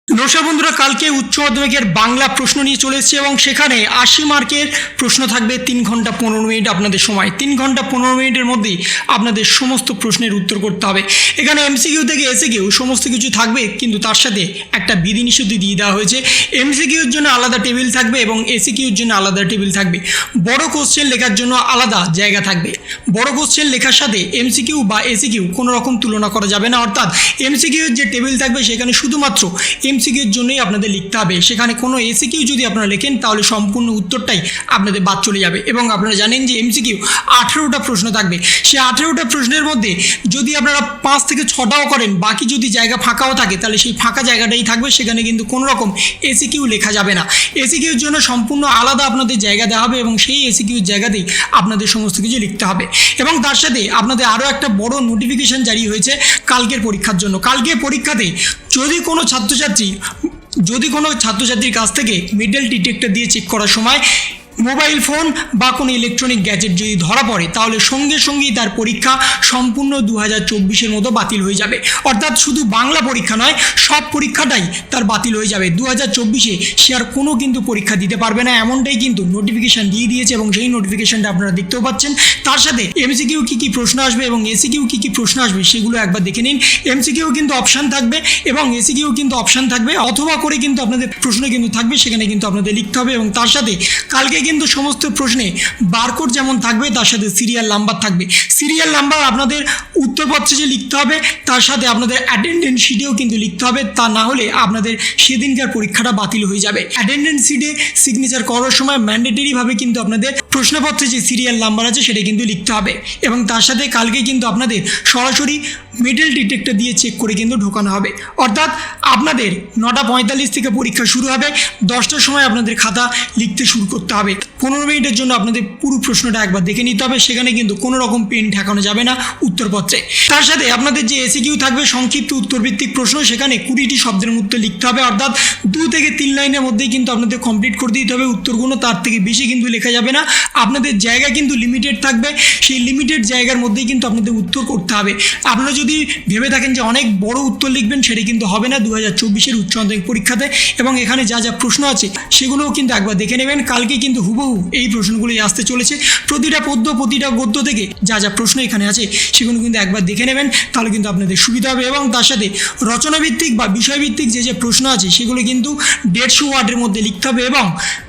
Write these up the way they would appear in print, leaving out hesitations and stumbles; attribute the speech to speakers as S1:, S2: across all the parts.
S1: নমস্কার বন্ধুরা, কালকে উচ্চ মাধ্যমিকের বাংলা প্রশ্ন নিয়ে চলে এসেছে এবং সেখানে 80 মার্কের প্রশ্ন থাকবে। 3 ঘন্টা 15 মিনিট আপনাদের সময়। 3 ঘন্টা 15 মিনিটের মধ্যেই আপনাদের সমস্ত প্রশ্নের উত্তর করতে হবে। এখানে এমসিকিউ থেকে এসিকিউ সমস্ত কিছু থাকবে, কিন্তু তার সাথে একটা বিধিনিষেধ দিয়ে দেওয়া হয়েছে। এমসিকিউর জন্য আলাদা টেবিল থাকবে এবং এসিকিউর জন্য আলাদা টেবিল থাকবে। বড় কোশ্চেন লেখার জন্য আলাদা জায়গা থাকবে। বড় কোশ্চেন লেখার সাথে এমসিকিউ বা এসিকিউ কোনো রকম তুলনা করা যাবে না, অর্থাৎ এমসিকিউর যে টেবিল থাকবে সেখানে শুধুমাত্র এমসিকিউর জন্যই আপনাদের লিখতে হবে। সেখানে কোনো এসিকিউ যদি আপনারা লেখেন তাহলে সম্পূর্ণ উত্তরটাই আপনাদের বাদ চলে যাবে। এবং আপনারা জানেন যে এমসিকিউ 18টা প্রশ্ন থাকবে। সেই 18টা প্রশ্নের মধ্যে যদি আপনারা 5 থেকে 6টাও করেন, বাকি যদি জায়গা ফাঁকাও থাকে তাহলে সেই ফাঁকা জায়গাটাই থাকবে। সেখানে কিন্তু কোনো রকম এসিকিউ লেখা যাবে না। এসিকিউর জন্য সম্পূর্ণ আলাদা আপনাদের জায়গা দেওয়া হবে এবং সেই এসিকিউর জায়গাতেই আপনাদের সমস্ত কিছু লিখতে হবে। এবং তার সাথে আপনাদের আরও একটা বড় নোটিফিকেশান জারি হয়েছে কালকের পরীক্ষার জন্য। কালকের পরীক্ষাতে যদি কোনো ছাত্রছাত্রীর কাছ থেকে মেটাল ডিটেক্টর দিয়ে চেক করার সময় মোবাইল ফোন বা কোনো ইলেকট্রনিক গ্যাজেট যদি ধরা পড়ে, তাহলে সঙ্গে সঙ্গেই তার পরীক্ষা সম্পূর্ণ 2024-এর মতো বাতিল হয়ে যাবে। অর্থাৎ শুধু বাংলা পরীক্ষা নয়, সব পরীক্ষাটাই তার বাতিল হয়ে যাবে। 2024-এ সে আর কোনো কিন্তু পরীক্ষা দিতে পারবে না, এমনটাই কিন্তু নোটিফিকেশান দিয়ে দিয়েছে এবং সেই নোটিফিকেশানটা আপনারা দেখতেও পাচ্ছেন। তার সাথে এমসিকিউ কী প্রশ্ন আসবে এবং এসিকিউ কী প্রশ্ন আসবে সেগুলো একবার দেখে নিন। এমসিকিউ কিন্তু অপশান থাকবে এবং এসিকিউ কিন্তু অপশান থাকবে, অথবা করে কিন্তু আপনাদের প্রশ্ন কিন্তু থাকবে, সেখানে কিন্তু আপনাদের লিখতে হবে। এবং তার সাথে কালকে কিন্তু সমস্ত প্রশ্নে বারকোড যেমন থাকবে, তার সাথে সিরিয়াল নাম্বার থাকবে। সিরিয়াল নাম্বার আপনাদের উত্তরপত্রে যে লিখতে হবে, তার সাথে আপনাদের অ্যাটেন্ডেন্স শিটেও কিন্তু লিখতে হবে। তা না হলে আপনাদের সেদিনকার পরীক্ষাটা বাতিল হয়ে যাবে। অ্যাটেন্ডেন্স শিটে সিগনেচার করার সময় ম্যান্ডেটরিভাবে কিন্তু আপনাদের প্রশ্নপত্রে যে সিরিয়াল নাম্বার আছে সেটা কিন্তু লিখতে হবে। এবং তার সাথে কালকে কিন্তু আপনাদের সরাসরি মেটাল ডিটেক্টর দিয়ে চেক করে কিন্তু ঢোকানো হবে। অর্থাৎ আপনাদের 9:45 থেকে পরীক্ষা শুরু হবে। 10টার সময় আপনাদের খাতা লিখতে শুরু করতে হবে। 15 মিনিটের জন্য আপনাদের পুরো প্রশ্নটা একবার দেখে নিতে হবে। সেখানে কিন্তু কোনো রকম পেন ঠেকানো যাবে না উত্তরপত্রে। তার সাথে আপনাদের যে এসিকিউ থাকবে সংক্ষিপ্ত উত্তরভিত্তিক প্রশ্ন, সেখানে 20টি শব্দের মধ্যে লিখতে হবে। অর্থাৎ 2 থেকে 3 লাইনের মধ্যেই কিন্তু আপনাদের কমপ্লিট করে দিতে হবে উত্তরগুলো। তার থেকে বেশি কিন্তু লেখা যাবে না। আপনাদের জায়গা কিন্তু লিমিটেড থাকবে। সেই লিমিটেড জায়গার মধ্যেই কিন্তু আপনাদের উত্তর করতে হবে। আপনারা যদি ভেবে থাকেন যে অনেক বড় উত্তর লিখবেন, সেটা কিন্তু হবে না 2024-এর উচ্চ মাধ্যমিক পরীক্ষাতে। এবং এখানে যা যা প্রশ্ন আছে সেগুলোও কিন্তু একবার দেখে নেবেন। কালকে কিন্তু হুবহু এই প্রশ্নগুলোই আসতে চলেছে। প্রতিটা পদ্য প্রতিটা গদ্য থেকে যা যা প্রশ্ন এখানে আছে সেগুলো কিন্তু একবার দেখে নেবেন, তাহলে কিন্তু আপনাদের সুবিধা হবে। এবং তার সাথে রচনাভিত্তিক বা বিষয়ভিত্তিক যে প্রশ্ন আছে সেগুলো কিন্তু 150 ওয়ার্ডের মধ্যে লিখতে হবে। এবং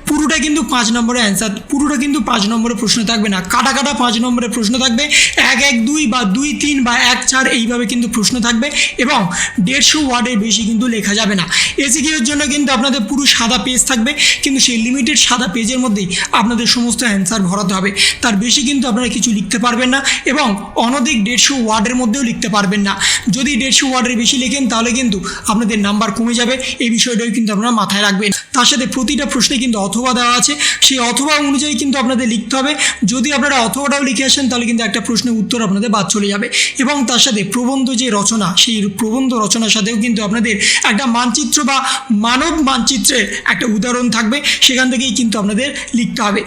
S1: পুরোটা কিন্তু 5 নম্বরের অ্যান্সার, পুরোটা কিন্তু 5 নম্বরের প্রশ্ন থাকবে না, কাটা 5 নম্বরের প্রশ্ন থাকবে। 1-1-2 বা 2-3 বা 1-4 এইভাবে কিন্তু প্রশ্ন থাকবে এবং 150 ওয়ার্ডের বেশি কিন্তু লেখা যাবে না। এসিকিউর জন্য কিন্তু আপনাদের পুরো সাদা পেজ থাকবে, কিন্তু সেই লিমিটেড সাদা পেজের মধ্যেই আপনাদের সমস্ত অ্যান্সার ভরাতে হবে। তার বেশি কিন্তু আপনারা কিছু লিখতে পারবেন না এবং অনধিক 150 ওয়ার্ডের মধ্যেও লিখতে পারবেন না। যদি 150 ওয়ার্ডের বেশি লেখেন তাহলে কিন্তু আপনাদের নাম্বার কমে যাবে। এই বিষয়টাও কিন্তু আপনারা মাথায় রাখবেন। তার সাথে প্রতিটা প্রশ্নে কিন্তু অথবা দেওয়া আছে, সেই অথবা অনুযায়ী কিন্তু আপনাদের লিখতে হবে। যদি আপনারা অথবাটাও লিখে আসেন তাহলে কিন্তু একটা প্রশ্নের উত্তর আপনাদের বাদ চলে যাবে। এবং তার সাথে প্রবন্ধ যে রচনা, সেই প্রবন্ধ রচনার সাথেও কিন্তু আপনাদের একটা মানচিত্র বা মানব মানচিত্রের একটা উদাহরণ থাকবে, সেখান থেকেই কিন্তু আপনাদের লিখতে হবে।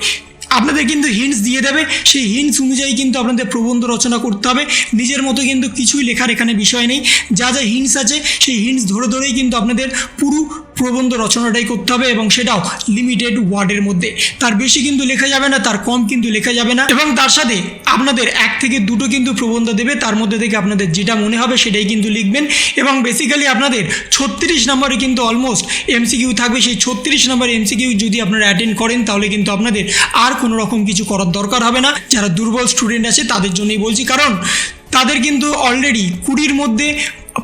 S1: আপনাদের কিন্তু হিন্টস দিয়ে দেবে, সেই হিন্টস অনুযায়ী কিন্তু আপনাদের প্রবন্ধ রচনা করতে হবে। নিজের মতো কিন্তু কিছুই লেখার এখানে বিষয় নেই। যা যা হিন্টস আছে সেই হিন্টস ধরেই কিন্তু আপনাদের পুরো প্রবন্ধ রচনাটাই করতে হবে এবং সেটাও লিমিটেড ওয়ার্ডের মধ্যে। তার বেশি কিন্তু লেখা যাবে না, তার কম কিন্তু লেখা যাবে না। এবং তার সাথে আপনাদের 1 থেকে 2টো কিন্তু প্রবন্ধ দেবে, তার মধ্যে থেকে আপনাদের যেটা মনে হবে সেটাই কিন্তু লিখবেন। এবং বেসিক্যালি আপনাদের 36 নম্বরে কিন্তু অলমোস্ট এমসিকিউ থাকবে। সেই 36 নম্বর এমসিকিউ যদি আপনারা অ্যাটেন্ড করেন তাহলে কিন্তু আপনাদের আর কোনো রকম কিছু করার দরকার হবে না। যারা দুর্বল স্টুডেন্ট আছে তাদের জন্যই বলছি, কারণ তাদের কিন্তু অলরেডি 20-র মধ্যে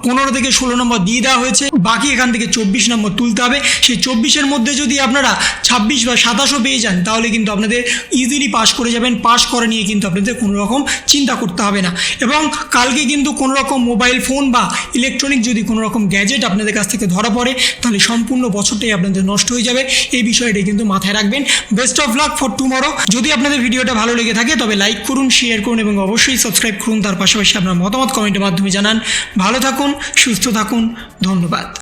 S1: 15 থেকে 16 নম্বর দিয়ে দেওয়া হয়েছে। বাকি এখান থেকে 24 নম্বর তুলতে হবে। সেই 24-এর মধ্যে যদি আপনারা 26 বা 27ও পেয়ে যান তাহলে কিন্তু আপনাদের ইজিলি পাস করে যাবেন। পাস করে নিয়ে কিন্তু আপনাদের কোনো রকম চিন্তা করতে হবে না। এবং কালকে কিন্তু কোনো রকম মোবাইল ফোন বা ইলেকট্রনিক যদি কোনো রকম গ্যাজেট আপনাদের কাছ থেকে ধরা পড়ে তাহলে সম্পূর্ণ বছরটাই আপনাদের নষ্ট হয়ে যাবে। এই বিষয়টা কিন্তু মাথায় রাখবেন। Best of luck for tomorrow. যদি আপনাদের ভিডিওটা ভালো লেগে থাকে তবে লাইক করুন, শেয়ার করুন এবং অবশ্যই সাবস্ক্রাইব করুন। তার পাশাপাশি আপনার মতামত কমেন্টের মাধ্যমে জানান। ভালো থাকুন, সুস্থ থাকুন, ধন্যবাদ।